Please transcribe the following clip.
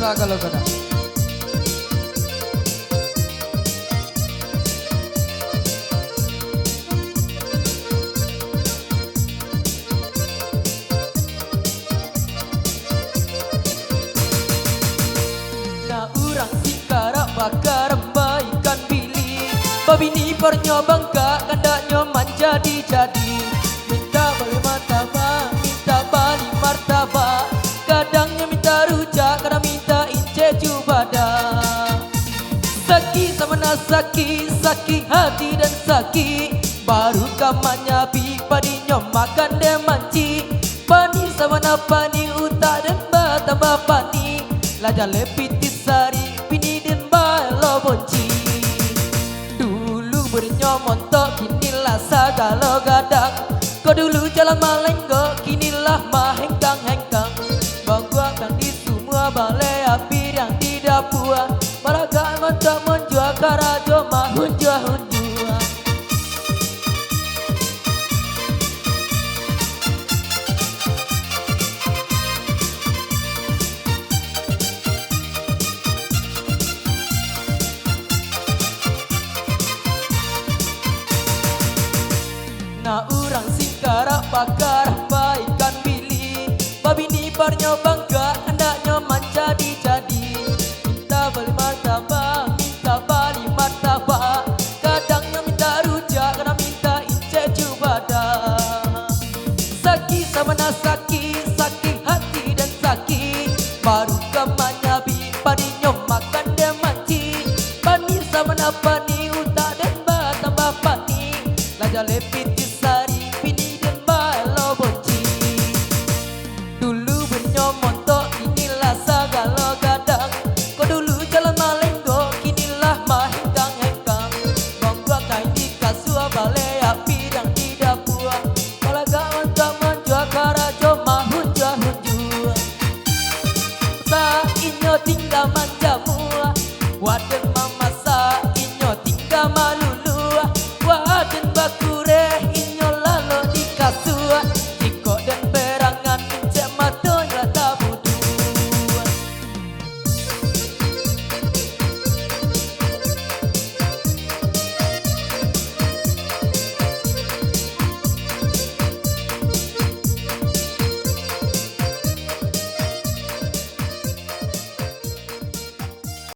rasa kalau kadang. Na urang sikara bakar ikan bili babini pornyo bangka kandaknya menjadi minta balik martabak minta balik martabak kadangnya minta rujak kadang minta ince jubada saki sama nasaki saki hati dan saki baru kamarnya padinya makan dan manci pani sama napani utak dan batambah pani lajar lepiti sari pini dan balo bonci dulu bernyo montok kinilah sagalo gadang kau dulu jalan malenggo kinilah mahengkang-hengkang bangguakan di semua balai api yang di dapur balaga montok menjual karajo mahunjua-hunjua. Na urang sikara bakar ikan bili babini parnyo bangga hendaknya menjadi minta balik martabak minta balik martabak kadangnya minta rujak kadang minta ince jubada saki sama nasaki